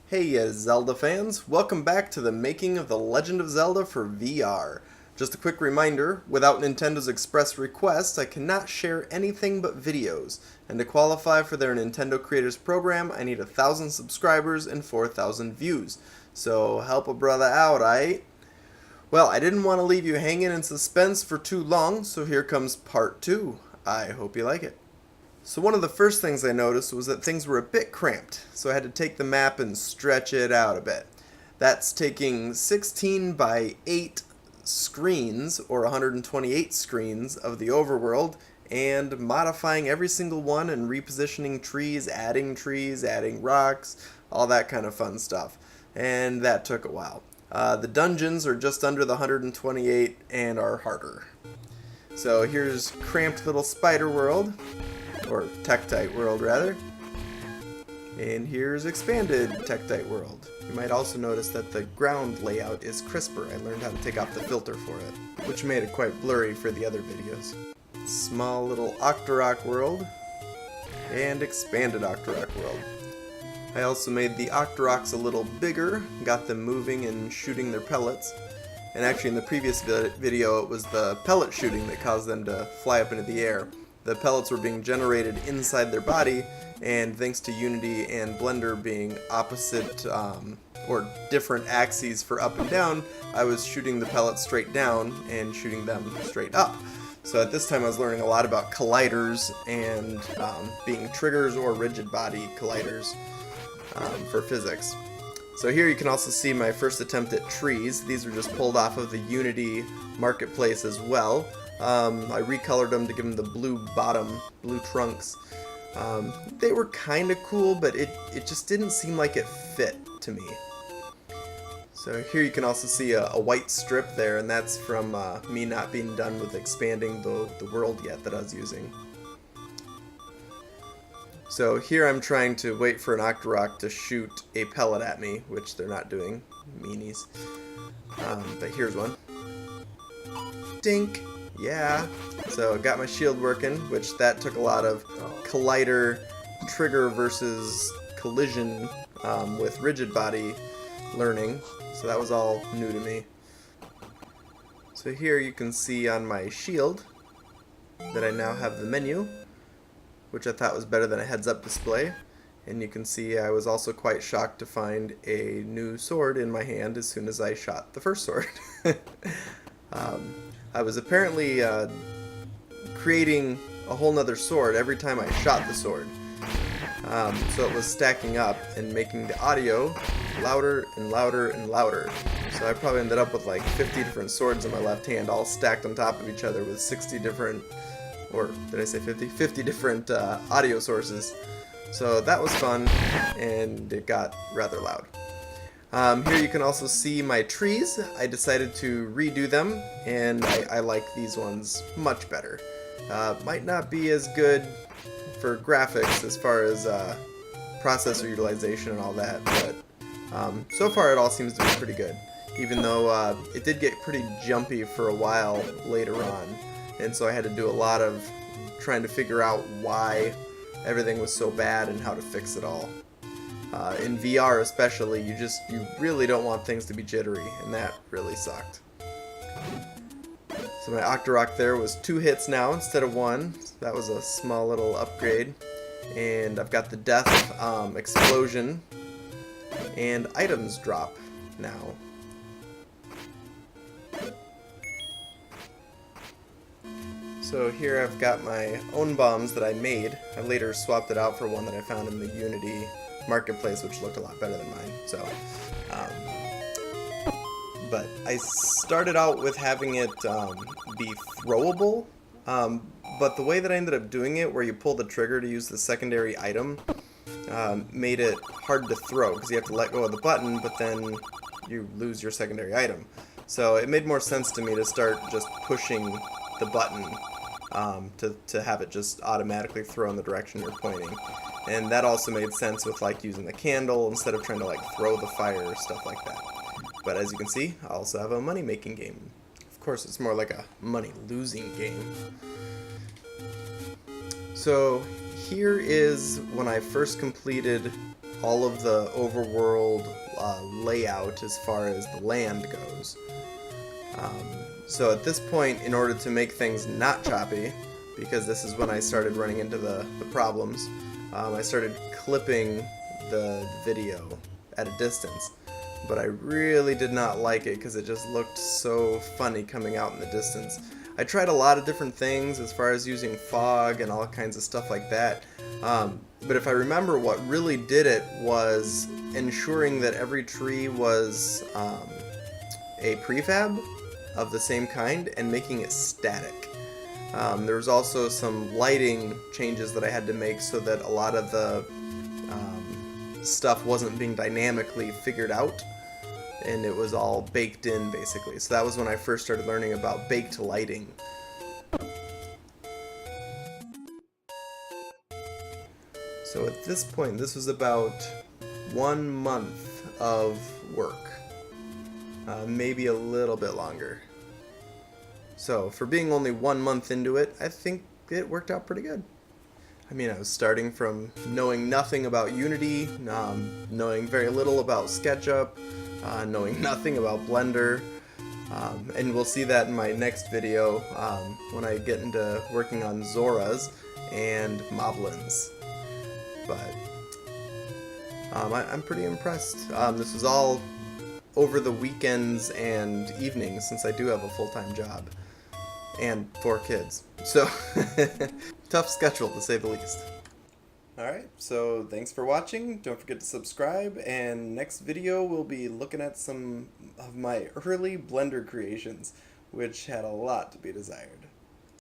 Hey Zelda fans, welcome back to the making of The Legend of Zelda for VR. Just a quick reminder, without Nintendo's express request, I cannot share anything but videos, and to qualify for their Nintendo Creators Program, I need 1,000 subscribers and 4,000 views. So help a brother out, aight? Well, I didn't want to leave you hanging in suspense for too long, so here comes part 2. I hope you like it. So one of the first things I noticed was that things were a bit cramped, so I had to take the map and stretch it out a bit. That's taking 16 by 8 screens, or 128 screens, of the overworld, and modifying every single one and repositioning trees, adding rocks, all that kind of fun stuff. And that took a while. The dungeons are just under the 128 and are harder. So here's cramped little spider world. Or Tektite world, rather. And here's expanded Tektite world. You might also notice that the ground layout is crisper. I learned how to take off the filter for it, which made it quite blurry for the other videos. Small little Octorok world, and expanded Octorok world. I also made the Octoroks a little bigger, got them moving and shooting their pellets. And actually in the previous video it was the pellet shooting that caused them to fly up into the air. The pellets were being generated inside their body, and thanks to Unity and Blender being opposite or different axes for up and down, I was shooting the pellets straight down and shooting them straight up. So at this time I was learning a lot about colliders and being triggers or rigid body colliders for physics. So here you can also see my first attempt at trees. These were just pulled off of the Unity marketplace as well. I recolored them to give them the blue bottom, blue trunks. They were kind of cool, but it just didn't seem like it fit to me. So here you can also see a white strip there, and that's from me not being done with expanding the world yet that I was using. So here I'm trying to wait for an Octorok to shoot a pellet at me, which they're not doing, meanies. But here's one. Dink! Yeah, so got my shield working, which that took a lot of collider trigger versus collision with rigid body learning, so that was all new to me. So here you can see on my shield that I now have the menu, which I thought was better than a heads-up display, and you can see I was also quite shocked to find a new sword in my hand as soon as I shot the first sword. I was apparently creating a whole nother sword every time I shot the sword. So it was stacking up and making the audio louder and louder and louder. So I probably ended up with like 50 different swords in my left hand, all stacked on top of each other with 60 different, or did I say 50? 50 different audio sources. So that was fun, and it got rather loud. Here you can also see my trees. I decided to redo them, and I like these ones much better. Might not be as good for graphics as far as processor utilization and all that, but so far it all seems to be pretty good, even though it did get pretty jumpy for a while later on, and so I had to do a lot of trying to figure out why everything was so bad and how to fix it all. In VR especially, you really don't want things to be jittery, and that really sucked. So my Octorok there was 2 hits now instead of 1, so that was a small little upgrade. And I've got the death explosion and items drop now. So here I've got my own bombs that I made. I later swapped it out for one that I found in the Unity marketplace, which looked a lot better than mine. So, but I started out with having it be throwable, but the way that I ended up doing it, where you pull the trigger to use the secondary item, made it hard to throw, because you have to let go of the button, but then you lose your secondary item. So it made more sense to me to start just pushing the button to have it just automatically throw in the direction you're pointing. And that also made sense with like using the candle instead of trying to like throw the fire or stuff like that. But as you can see, I also have a money-making game. Of course, it's more like a money-losing game. So here is when I first completed all of the overworld layout as far as the land goes. So at this point, in order to make things not choppy, because this is when I started running into the problems, I started clipping the video at a distance. But I really did not like it because it just looked so funny coming out in the distance. I tried a lot of different things as far as using fog and all kinds of stuff like that. But if I remember, what really did it was ensuring that every tree was a prefab of the same kind and making it static. There was also some lighting changes that I had to make so that a lot of the stuff wasn't being dynamically figured out, and it was all baked in basically. So that was when I first started learning about baked lighting. So at this point, this was about 1 month of work, maybe a little bit longer. So for being only 1 month into it, I think it worked out pretty good. I mean, I was starting from knowing nothing about Unity, knowing very little about SketchUp, knowing nothing about Blender, and we'll see that in my next video when I get into working on Zoras and Moblins. But I'm pretty impressed. This was all over the weekends and evenings, since I do have a full-time job and 4 kids. So tough schedule, to say the least. Alright, so thanks for watching. Don't forget to subscribe, and next video we'll be looking at some of my early Blender creations, which had a lot to be desired.